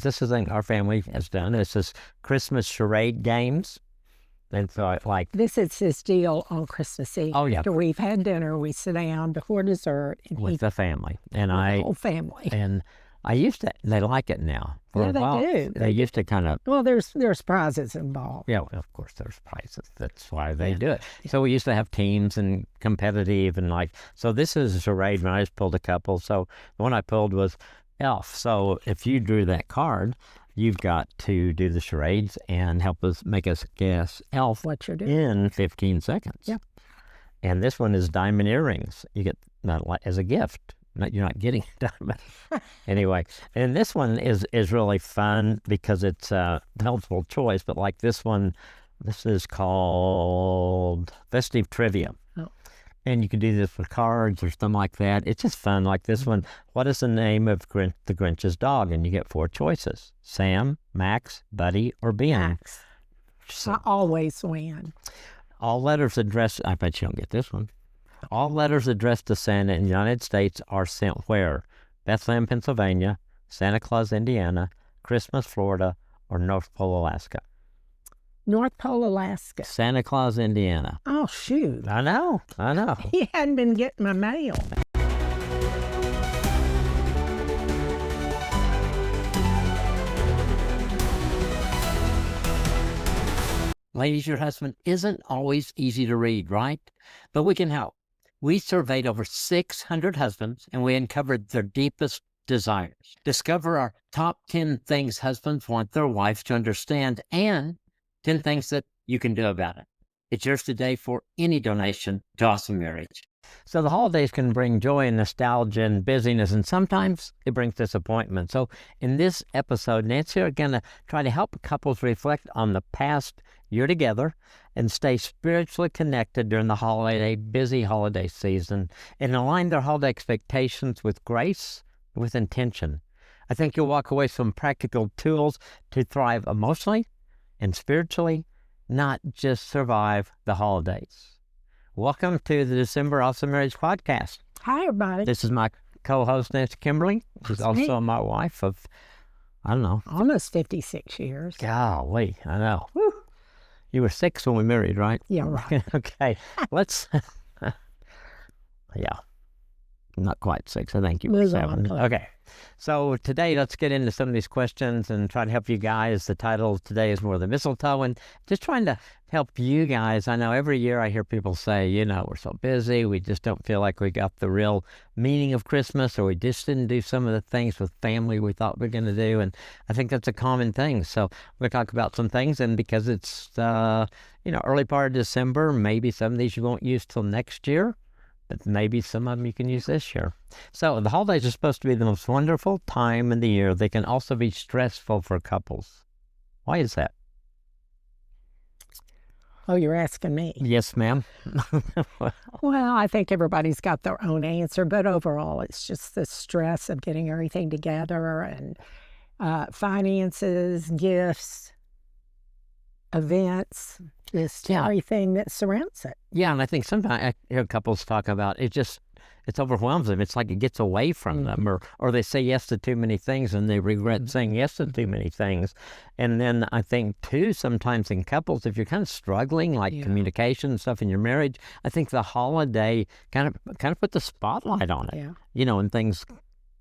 this is thing our family has done. It's this Christmas charade games. And so this is his deal on Christmas Eve. Oh, yeah. After we've had dinner, we sit down before dessert. And with the family. And the whole family. And I used to, they like it now. For yeah, a while, they do. They used to kind of. Well, there's prizes involved. Yeah, well, of course there's prizes. That's why they do it. Yeah. So we used to have teams and competitive and so this is a charade when I just pulled a couple. So the one I pulled was Elf. So if you drew that card, you've got to do the charades and make us guess Elf what you're doing in 15 seconds. Yep. And this one is diamond earrings. You get that as a gift. You're not getting diamond. Anyway, and this one is really fun because it's multiple choice, but like this one, this is called Festive Trivia. Oh. And you can do this with cards or something like that. It's just fun. Like this one, what is the name of the Grinch's dog? And you get 4 choices: Sam, Max, Buddy, or Ben. Max. So, I always win. All letters addressed, I bet you don't get this one. All letters addressed to Santa in the United States are sent where? Bethlehem, Pennsylvania, Santa Claus, Indiana, Christmas, Florida, or North Pole, Alaska? North Pole, Alaska. Santa Claus, Indiana. Oh, shoot. I know. He hadn't been getting my mail. Ladies, your husband isn't always easy to read, right? But we can help. We surveyed over 600 husbands, and we uncovered their deepest desires. Discover our top 10 things husbands want their wives to understand and 10 things that you can do about it. It's yours today for any donation to Awesome Marriage. So the holidays can bring joy and nostalgia and busyness, and sometimes it brings disappointment. So in this episode, Nancy are going to try to help couples reflect on the past year together and stay spiritually connected during the busy holiday season, and align their holiday expectations with grace, with intention. I think you'll walk away with some practical tools to thrive emotionally and spiritually, not just survive the holidays. Welcome to the December Awesome Marriage Podcast. Hi, everybody. This is my co-host, Nancy Kimberly. She's also my wife of, I don't know. Almost 56 years. Golly, I know. Woo. You were 6 when we married, right? Yeah, right. Okay, let's, yeah, not quite 6. I think you were 7. Okay, so today let's get into some of these questions and try to help you guys. The title today is more the mistletoe, and just trying to help you guys. I know every year I hear people say, we're so busy, we just don't feel like we got the real meaning of Christmas, or we just didn't do some of the things with family we thought we were going to do. And I think that's a common thing. So we're going to talk about some things, and because it's, early part of December, maybe some of these you won't use till next year, but maybe some of them you can use this year. So the holidays are supposed to be the most wonderful time in the year. They can also be stressful for couples. Why is that? Oh, you're asking me? Yes, ma'am. Well, I think everybody's got their own answer, but overall, it's just the stress of getting everything together and finances, gifts, events, just everything that surrounds it. Yeah, and I think sometimes I hear couples talk about it overwhelms them. It's like it gets away from them, or they say yes to too many things and they regret saying yes to too many things. And then I think too, sometimes in couples, if you're kind of struggling, like communication and stuff in your marriage, I think the holiday kind of put the spotlight on it. Yeah. And things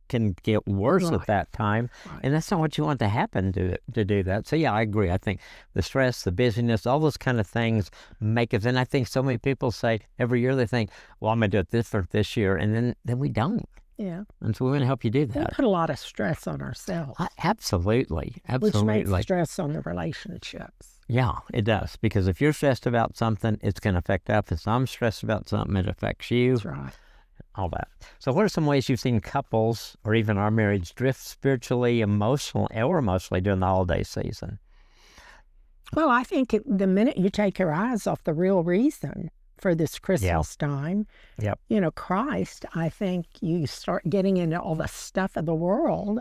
can get worse at that time, and that's not what you want to happen to do that. So yeah, I agree. I think the stress, the busyness, all those kind of things make it. And I think so many people say every year they think, well, I'm going to do it this year, and then we don't. Yeah. And so we're going to help you do that. We put a lot of stress on ourselves. Absolutely. Which makes stress on the relationships. Yeah, it does. Because if you're stressed about something, it's going to affect us. If I'm stressed about something, it affects you. That's right. All that. So what are some ways you've seen couples or even our marriage drift spiritually, emotionally during the holiday season? Well, I think the minute you take your eyes off the real reason for this Christmas time, Christ, I think you start getting into all the stuff of the world,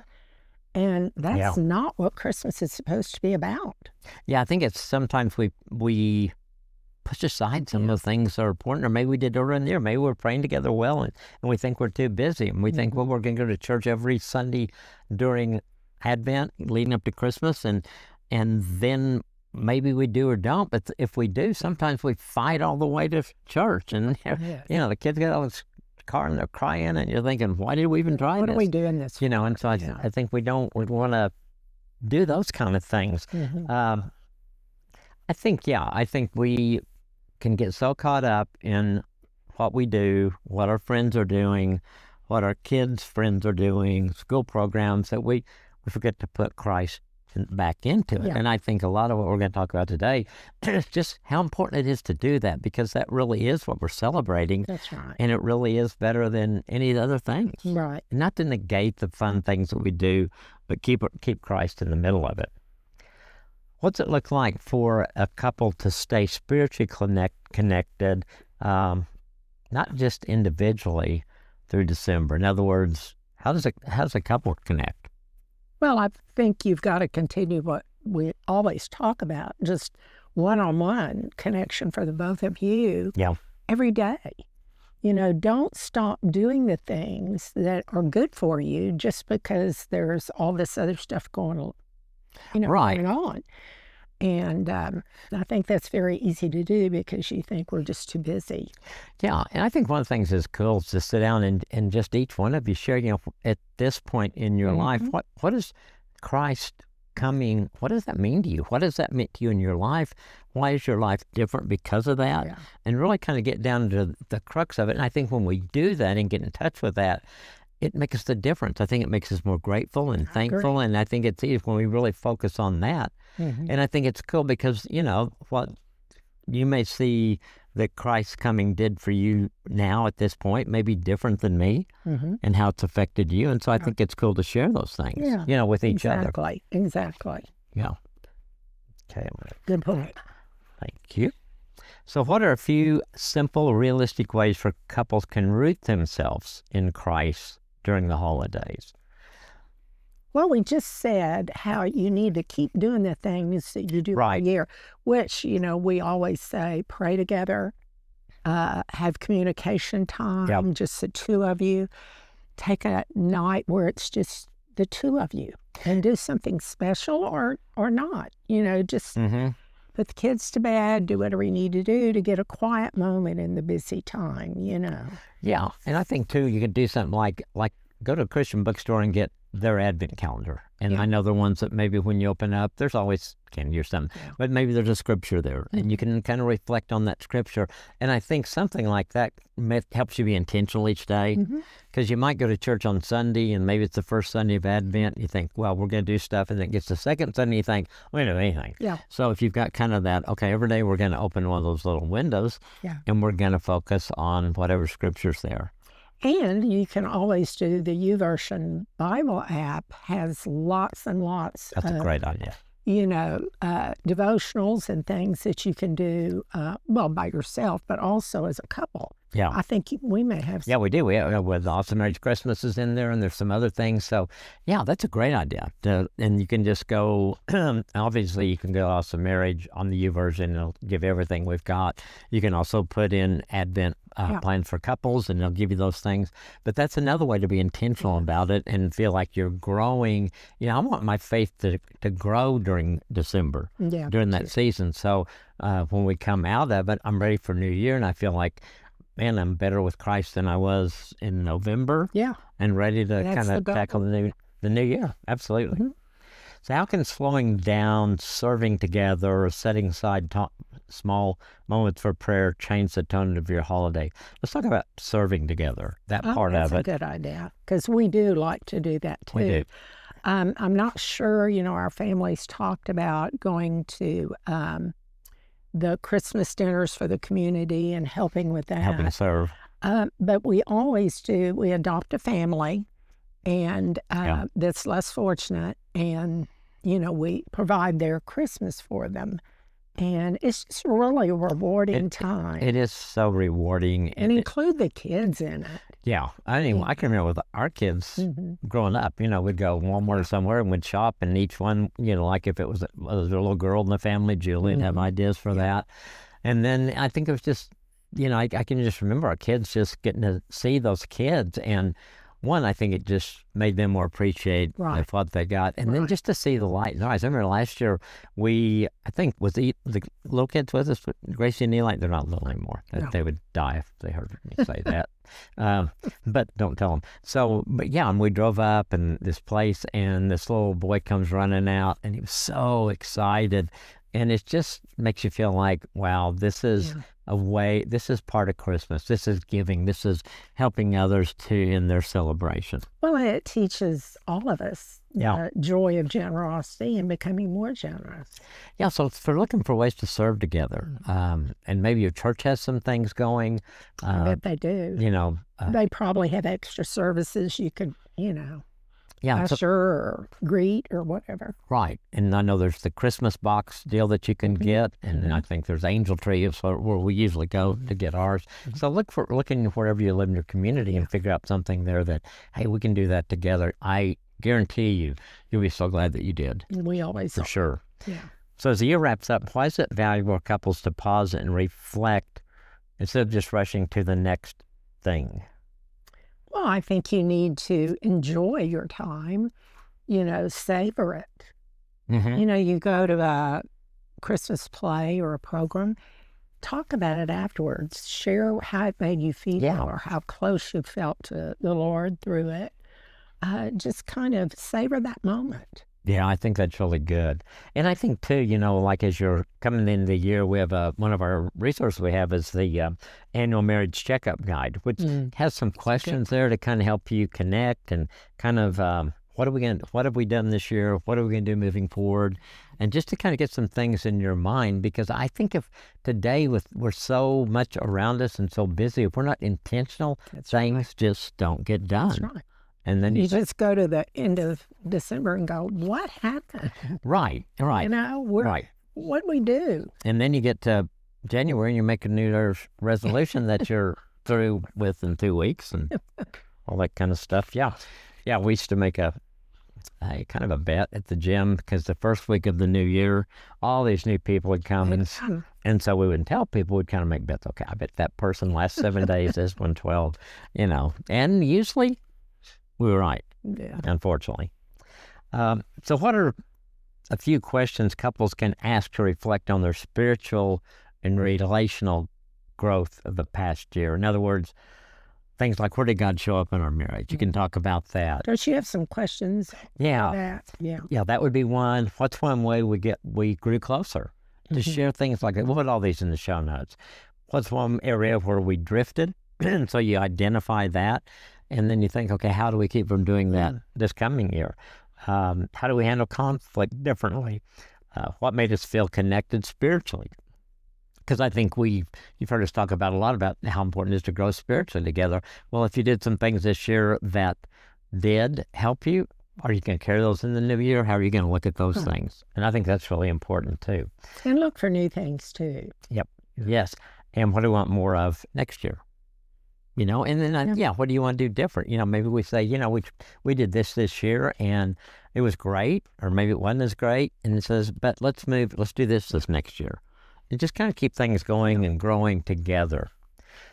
and that's not what Christmas is supposed to be about. Yeah, I think it's sometimes we push aside some of the things that are important, or maybe we did earlier in the year. Maybe we're praying together well, and we think we're too busy, and we think, well, we're going to go to church every Sunday during Advent leading up to Christmas, and then maybe we do or don't. But if we do, sometimes we fight all the way to church, and the kids get out of the car and they're crying, and you're thinking, why did we even try this? What are we doing this? And so I think we want to do those kind of things. I think we can get so caught up in what we do, what our friends are doing, what our kids' friends are doing, school programs, that we forget to put Christ back into it. And I think a lot of what we're going to talk about today is just how important it is to do that, because that really is what we're celebrating. That's right. And it really is better than any of the other things. Right. Not to negate the fun things that we do, but keep Christ in the middle of it. What's it look like for a couple to stay spiritually connected, not just individually through December? In other words, how does a couple connect? Well, I think you've got to continue what we always talk about, just one-on-one connection for the both of you every day. Don't stop doing the things that are good for you just because there's all this other stuff going on. Going on. And I think that's very easy to do because you think we're just too busy. Yeah, and I think one of the things that's cool is to sit down and just each one of you share, at this point in your life, what is Christ coming, what does that mean to you? What does that mean to you in your life? Why is your life different because of that? Yeah. And really kind of get down to the crux of it. And I think when we do that and get in touch with that, it makes the difference. I think it makes us more grateful and thankful. And I think it's easy when we really focus on that. And I think it's cool because, what you may see that Christ's coming did for you now at this point may be different than me and how it's affected you. And so I think it's cool to share those things, with each other. Exactly. Yeah. Okay. Good point. Thank you. So what are a few simple, realistic ways for couples can root themselves in Christ during the holidays? Well, we just said how you need to keep doing the things that you do all year, which, we always say, pray together, have communication time, just the two of you. Take a night where it's just the two of you and do something special or not, just put the kids to bed, do whatever you need to do to get a quiet moment in the busy time, Yeah, and I think, too, you could do something like go to a Christian bookstore and get their Advent calendar. And I know the ones that maybe when you open up, there's always candy or something, but maybe there's a scripture there and you can kind of reflect on that scripture. And I think something like that helps you be intentional each day, because you might go to church on Sunday and maybe it's the first Sunday of Advent. You think, well, we're going to do stuff. And then it gets the second Sunday, you think, we don't do anything. Yeah. So if you've got kind of that, okay, every day we're going to open one of those little windows and we're going to focus on whatever scripture's there. And you can always do the YouVersion Bible app, has lots and lots That's a great idea. Devotionals and things that you can do, by yourself, but also as a couple. Yeah. I think we may have some. Yeah, we do. We have with Awesome Marriage Christmas is in there, and there's some other things. So, yeah, that's a great idea. And you can just go, obviously, you can go Awesome Marriage on the YouVersion. It'll give everything we've got. You can also put in Advent plans for couples, and it'll give you those things. But that's another way to be intentional about it and feel like you're growing. I want my faith to grow during December, during that season. So when we come out of it, I'm ready for New Year, and I feel like, man, I'm better with Christ than I was in November. Yeah. And ready to kind of tackle the new year. Absolutely. So how can slowing down, serving together, or setting aside small moments for prayer change the tone of your holiday? Let's talk about serving together, that part of it. That's a good idea, because we do like to do that too. We do. I'm not sure, our families talked about going to the Christmas dinners for the community and helping with that. Helping serve. But we always do. We adopt a family and that's less fortunate, and, we provide their Christmas for them. And it's just really a rewarding time. It is so rewarding. And include the kids in it. Yeah. I can remember with our kids growing up, we'd go Walmart or somewhere and we'd shop, and each one, like if it was a little girl in the family, Julie would have ideas for that. And then I think it was just, I can just remember our kids just getting to see those kids and one, I think it just made them more appreciate what they got. And then just to see the light in their eyes. I remember last year, I think, was the little kids with us, Gracie and Eli, they're not little anymore. No. They would die if they heard me say that. But don't tell them. So, but yeah, and we drove up in this place, and this little boy comes running out, and he was so excited. And it just makes you feel like, wow, this is a way, this is part of Christmas. This is giving. This is helping others too in their celebration. Well, it teaches all of us the joy of generosity and becoming more generous. Yeah, so if we're looking for ways to serve together, and maybe your church has some things going. I bet they do. You know. They probably have extra services you could, usher or greet or whatever. Right. And I know there's the Christmas box deal that you can get. And I think there's Angel Tree, where we usually go to get ours. So looking wherever you live in your community and figure out something there that, hey, we can do that together. I guarantee you'll be so glad that you did. We always For sure. Yeah. So as the year wraps up, why is it valuable for couples to pause and reflect instead of just rushing to the next thing? Well, I think you need to enjoy your time, savor it. You go to a Christmas play or a program, talk about it afterwards. Share how it made you feel or how close you felt to the Lord through it. Just kind of savor that moment. Yeah, I think that's really good. And I think too, like as you're coming into the year, we have one of our resources we have is the annual marriage checkup guide, which has some questions there to kind of help you connect and kind of what have we done this year? What are we going to do moving forward? And just to kind of get some things in your mind, because I think if today we're so much around us and so busy, if we're not intentional, things just don't get done. That's right. And then you just go to the end of December and go, what happened? Right. What we do? And then you get to January and you make a New Year's resolution that you're through with in 2 weeks and all that kind of stuff. Yeah. We used to make a kind of a bet at the gym because the first week of the new year, all these new people would come. And so we wouldn't tell people, we'd kind of make bets. Okay, I bet that person last 7 days is 112, and usually we were right, unfortunately. So what are a few questions couples can ask to reflect on their spiritual and relational growth of the past year? In other words, things like, where did God show up in our marriage? You can talk about that. Don't you have some questions? Yeah, that would be one. What's one way we grew closer? To share things like that. We'll put all these in the show notes. What's one area where we drifted? So you identify that. And then you think, okay, how do we keep from doing that this coming year? How do we handle conflict differently? What made us feel connected spiritually? Because I think you've heard us talk about a lot about how important it is to grow spiritually together. Well, if you did some things this year that did help you, are you going to carry those in the new year? How are you going to look at those things? And I think that's really important too. And look for new things too. Yep. Yes. And what do we want more of next year? And then, what do you want to do different? Maybe we say, we did this year and it was great, or maybe it wasn't as great. And it says, but let's do this next year. And just kind of keep things going and growing together.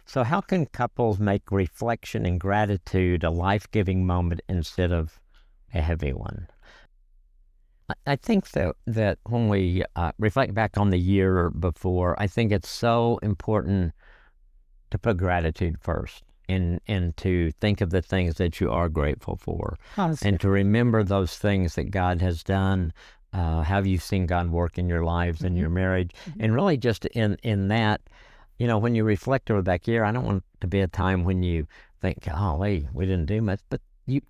So how can couples make reflection and gratitude a life-giving moment instead of a heavy one? I think that when we reflect back on the year before, I think it's so important to put gratitude first and to think of the things that you are grateful for. And to remember those things that God has done, how you've seen God work in your lives and your marriage. And really just in that, when you reflect over that year, I don't want it to be a time when you think, we didn't do much, but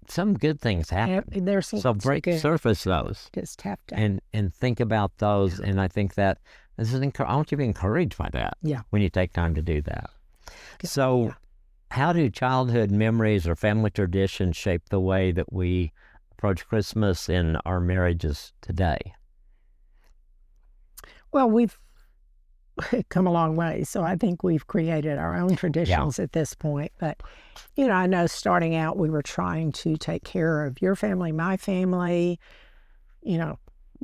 some good things happen. So surface those. Just have to. And think about those. And I think that I want you to be encouraged by that when you take time to do that. So how do childhood memories or family traditions shape the way that we approach Christmas in our marriages today? Well, we've come a long way. So I think we've created our own traditions at this point. But, I know starting out, we were trying to take care of your family, my family,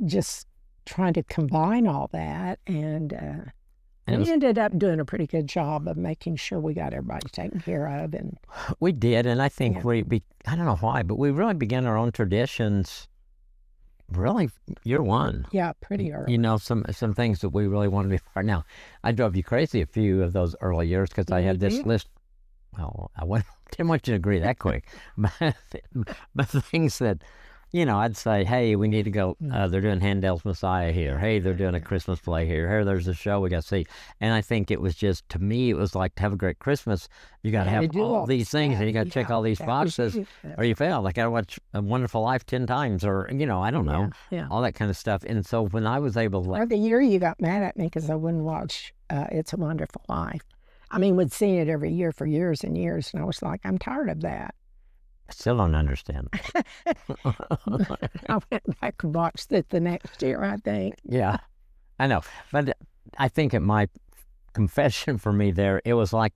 just trying to combine all that. And And we ended up doing a pretty good job of making sure we got everybody taken care of. And we did, and I think I don't know why, but we really began our own traditions really year one. Yeah, pretty early. You know, some things that we really wanted to be part. Now, I drove you crazy a few of those early years because I had this list. Well, didn't want you to agree that quick, but things that, you know, I'd say, hey, we need to go. They're doing Handel's Messiah here. Hey, they're doing a Christmas play here. Here, there's a show we got to see. And I think it was just, to me, it was like, to have a great Christmas, you got to have all these things, and you got to check all these boxes, or you fail. Like, I got to watch A Wonderful Life 10 times, or, you know, I don't know, all that kind of stuff. And so when I was able to, or the year you got mad at me because I wouldn't watch It's a Wonderful Life. I mean, we'd seen it every year for years and years, and I was like, I'm tired of that. I still don't understand. I went back and watched it the next year, I think. Yeah, I know. But I think at my confession for me there, it was like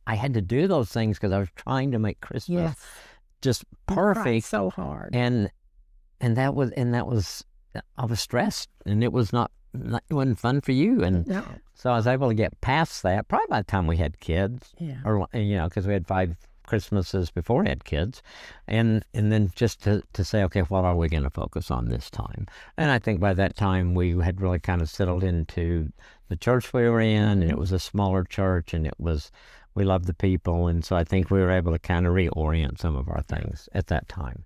I had to do those things because I was trying to make Christmas just perfect. So hard. And that was I was stressed, and it was it wasn't fun for you. And so I was able to get past that probably by the time we had kids. Yeah. Or, you know, because we had 5 Christmases before we had kids, and then just to say, okay, what are we going to focus on this time? And I think by that time we had really kind of settled into the church we were in, and it was a smaller church, and we loved the people, and so I think we were able to kind of reorient some of our things at that time.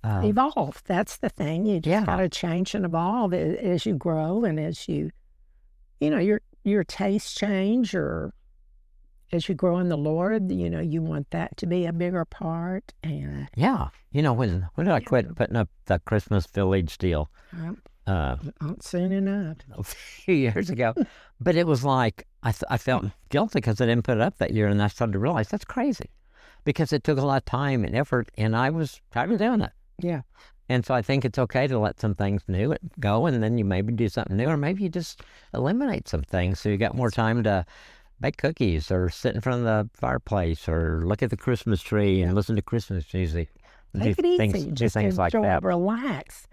Evolve. That's the thing. You just got to change and evolve as you grow, and as you know, your tastes change, or as you grow in the Lord, you know, you want that to be a bigger part. And you know, when did I quit putting up the Christmas Village deal? Not soon enough. A few years ago. But it was like I felt guilty because I didn't put it up that year, and I started to realize that's crazy because it took a lot of time and effort, and I was tired of doing it. Yeah. And so I think it's okay to let some things new go, and then you maybe do something new, or maybe you just eliminate some things so you got more time to bake cookies, or sit in front of the fireplace, or look at the Christmas tree and listen to Christmas music. Take it easy. Do things like that. Relax.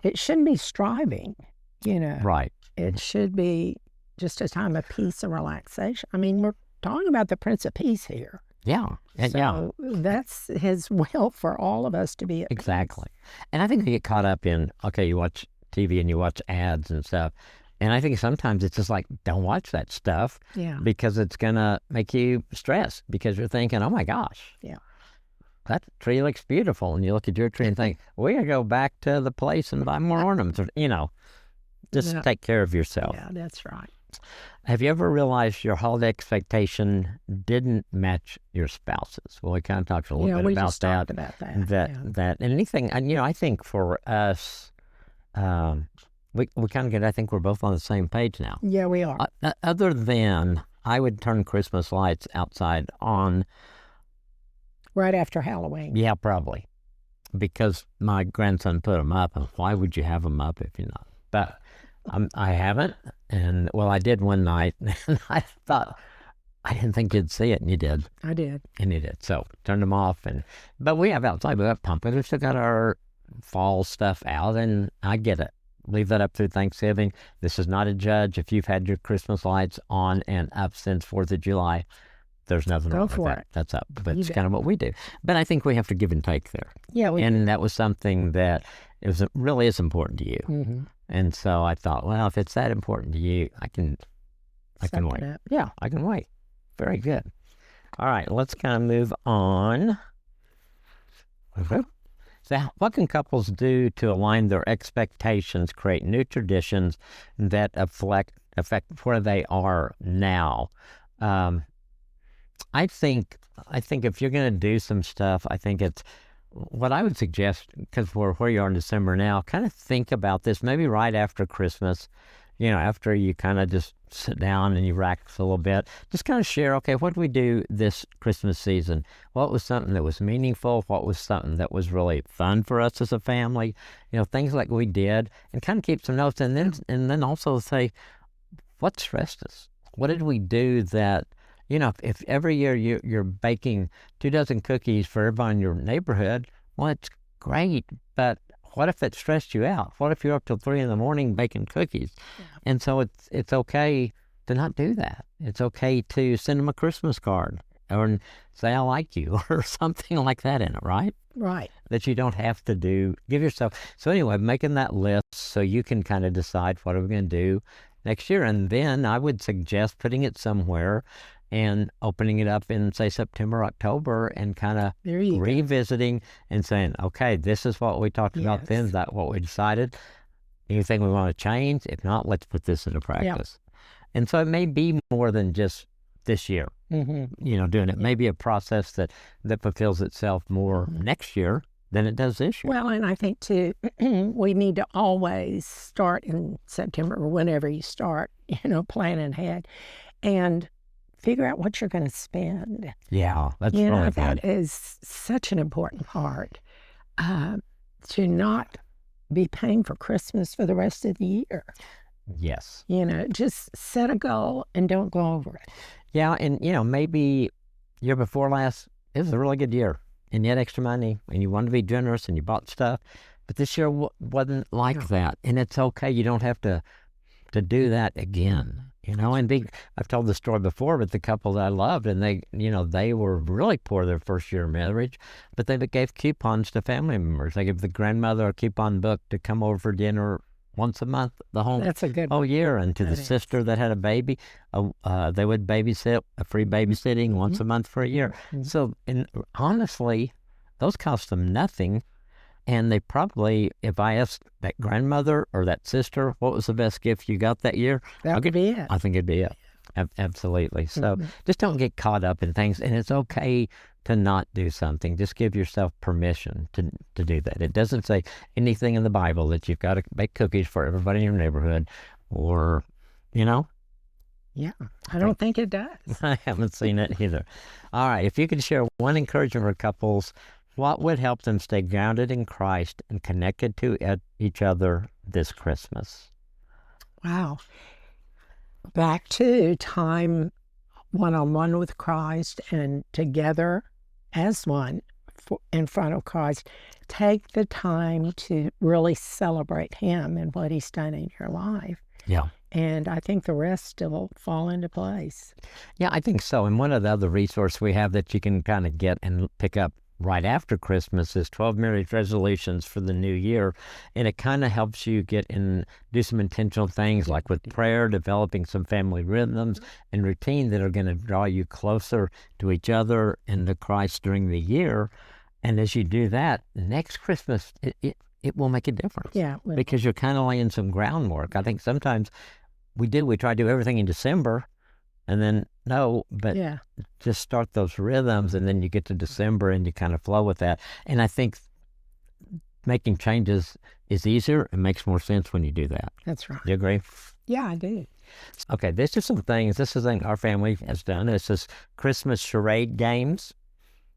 It shouldn't be striving, you know. Right. It should be just a time of peace and relaxation. I mean, we're talking about the Prince of Peace here. Yeah. So that's his will for all of us to be at exactly. peace. And I think we get caught up in, okay, you watch TV and you watch ads and stuff. And I think sometimes it's just like, don't watch that stuff because it's going to make you stressed because you're thinking, oh my gosh, that tree looks beautiful. And you look at your tree and think, we got to go back to the place and buy more ornaments. Or, you know, just take care of yourself. Yeah, that's right. Have you ever realized your holiday expectation didn't match your spouse's? Well, we kind of talked a little bit about that. That and anything, and you know, I think for us, we kind of get. I think we're both on the same page now. Yeah, we are. Other than I would turn Christmas lights outside on right after Halloween. Yeah, probably, because my grandson put them up, and why would you have them up if you're not? But I haven't, and well, I did one night, and I thought I didn't think you'd see it, and you did. I did, and you did. So turned them off, but we have outside. We have pumpkins. We still got our fall stuff out, and I get it. Leave that up through Thanksgiving. This is not a judge. If you've had your Christmas lights on and up since 4th of July, there's nothing wrong with that. That's up. But it's kind of what we do. But I think we have to give and take there. Yeah, and that was something that really is important to you. Mm-hmm. And so I thought, well, if it's that important to you, I can wait. Yeah, I can wait. Very good. All right, let's kind of move on. So what can couples do to align their expectations, create new traditions that affect where they are now? I think if you're going to do some stuff, I think it's what I would suggest, because we're where you are in December now, kind of think about this maybe right after Christmas, you know, after you kind of just sit down and you relax a little bit, just kind of share, okay, what did we do this Christmas season? What was something that was meaningful? What was something that was really fun for us as a family? You know, things like we did, and kind of keep some notes, and then also say, what stressed us? What did we do that, you know, if every year you're baking 24 cookies for everybody in your neighborhood, well, it's great, but what if it stressed you out? What if you're up till 3 in the morning baking cookies? Yeah. And so it's okay to not do that. It's okay to send them a Christmas card or say, I like you, or something like that in it, right? Right. That you don't have to do. Give yourself. So anyway, making that list so you can kind of decide what are we going to do next year. And then I would suggest putting it somewhere and opening it up in, say, September, October, and kind of revisiting and saying, okay, this is what we talked about then. Is that what we decided? Anything we want to change? If not, let's put this into practice. And so it may be more than just this year, doing it. Maybe a process that fulfills itself more next year than it does this year. Well, and I think, too, we need to always start in September or whenever you start, planning ahead and figure out what you're going to spend. Yeah, that's really good. That is such an important part, to not be paying for Christmas for the rest of the year. Yes. Just set a goal and don't go over it. Yeah, and, maybe year before last, it was a really good year, and you had extra money, and you wanted to be generous, and you bought stuff, but this year wasn't like that, and it's okay. You don't have to do that again, and I've told the story before, but the couple that I loved, and they were really poor their first year of marriage, but they gave coupons to family members. They gave the grandmother a coupon book to come over for dinner once a month, That's a good whole year. And to the sister that had a baby, they would babysit, a free babysitting once a month for a year. So, and honestly, those cost them nothing. And they probably, if I asked that grandmother or that sister, what was the best gift you got that year? That could be it. I think it'd be it. Absolutely. So just don't get caught up in things. And it's okay to not do something. Just give yourself permission to do that. It doesn't say anything in the Bible that you've got to bake cookies for everybody in your neighborhood or, Yeah, I don't think it does. I haven't seen it either. All right. If you could share one encouragement for couples, what would help them stay grounded in Christ and connected to each other this Christmas? Wow. Back to time one-on-one with Christ and together as one in front of Christ. Take the time to really celebrate Him and what He's done in your life. Yeah. And I think the rest will fall into place. Yeah, I think so. And one of the other resources we have that you can kind of get and pick up right after Christmas is 12 marriage resolutions for the new year. And it kind of helps you get in, do some intentional things like with prayer, developing some family rhythms and routine that are going to draw you closer to each other and to Christ during the year. And as you do that, next Christmas, it will make a difference. Yeah. Because you're kind of laying some groundwork. I think sometimes we try to do everything in December and then just start those rhythms, and then you get to December and you kind of flow with that. And I think making changes is easier and makes more sense when you do that. That's right. Do you agree? Yeah, I do. Okay, this is some things. This is thing our family has done. This is Christmas charade games.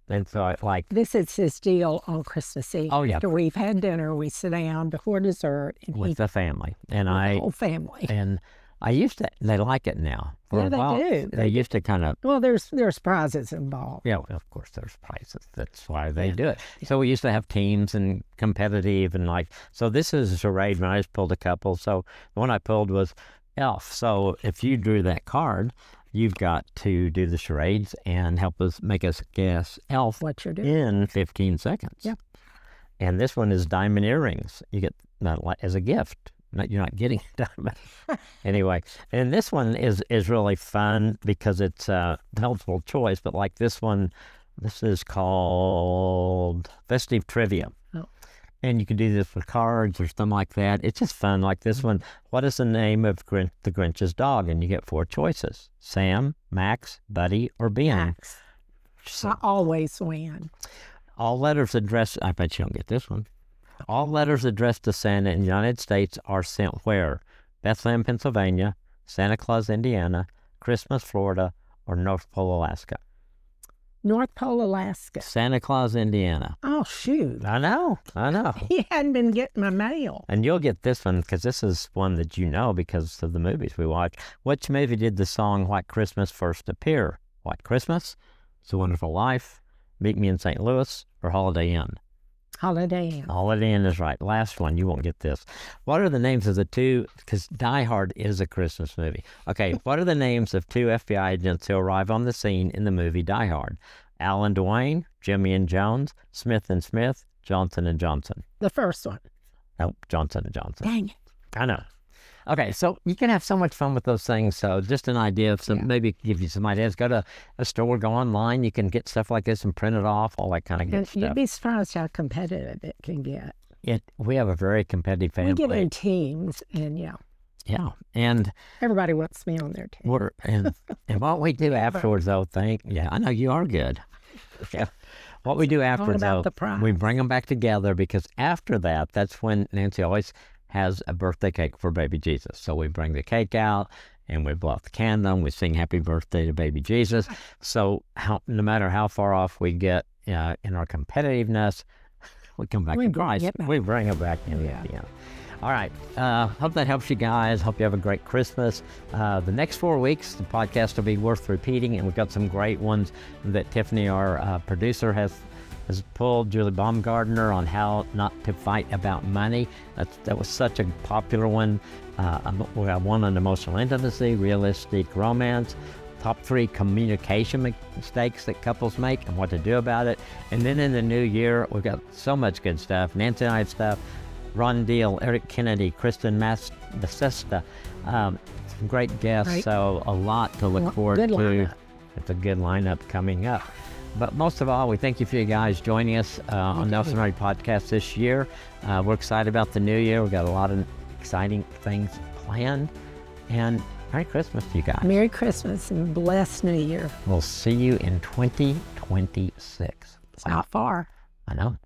And so this is his deal on Christmas Eve. Oh, yeah. After we've had dinner, we sit down before dessert. And with the family. And the whole family. And I used to, they like it now. For a while, they do. They used to kind of. Well, there's prizes involved. Yeah, well, of course there's prizes. That's why they do it. Yeah. So we used to have teams and competitive and so this is a charade, and I just pulled a couple. So the one I pulled was Elf. So if you drew that card, you've got to do the charades and make us guess Elf what you're doing in 15 seconds. Yeah. And this one is diamond earrings. You get that as a gift. You're not getting diamond. Anyway, and this one is really fun because it's a multiple choice, but like this one, this is called Festive Trivia. Oh. And you can do this with cards or something like that. It's just fun. Like this one, what is the name of the Grinch's dog? And you get 4 choices: Sam, Max, Buddy, or Ben. Max. So, I always win. All letters addressed, I bet you don't get this one. All letters addressed to Santa in the United States are sent where? Bethlehem, Pennsylvania, Santa Claus, Indiana, Christmas, Florida, or North Pole, Alaska? North Pole, Alaska. Santa Claus, Indiana. Oh, shoot. I know. He hadn't been getting my mail. And you'll get this one because this is one that you know because of the movies we watch. Which movie did the song White Christmas first appear? White Christmas, It's a Wonderful Life, Meet Me in St. Louis, or Holiday Inn? Holiday Inn. Holiday Inn is right. Last one. You won't get this. What are the names of the two? Because Die Hard is a Christmas movie. Okay. What are the names of two FBI agents who arrive on the scene in the movie Die Hard? Alan Dwayne, Jimmy and Jones, Smith and Smith, Johnson and Johnson. The first one. Nope, Johnson and Johnson. Dang it. I know. Okay, so you can have so much fun with those things. So just an idea of some, maybe give you some ideas. Go to a store, go online. You can get stuff like this and print it off, all that kind of good stuff. You'd be surprised how competitive it can get. We have a very competitive family. We get in teams, and yeah, and everybody wants me on their team. And what we do afterwards, though, I know you are good. Yeah. What we do afterwards, though, we bring them back together, because after that, that's when Nancy always has a birthday cake for baby Jesus. So we bring the cake out and we blow out the candle and we sing happy birthday to baby Jesus. So no matter how far off we get in our competitiveness, we come back to Christ. We bring it back in at the end. All right. Hope that helps you guys. Hope you have a great Christmas. The next 4 weeks, the podcast will be worth repeating, and we've got some great ones that Tiffany, our producer, has pulled. Julie Baumgardner on how not to fight about money. That was such a popular one. We have one on emotional intimacy, realistic romance, top 3 communication mistakes that couples make and what to do about it. And then in the new year, we've got so much good stuff. Nancy and I have stuff. Ron Deal, Eric Kennedy, Kristen Bacesta, some great guests. Right. So a lot to look forward to. It's a good lineup coming up. But most of all, we thank you for you guys joining us on Nelson Ready Podcast this year. We're excited about the new year. We've got a lot of exciting things planned. And Merry Christmas to you guys. Merry Christmas and blessed New Year. We'll see you in 2026. It's not far. I know.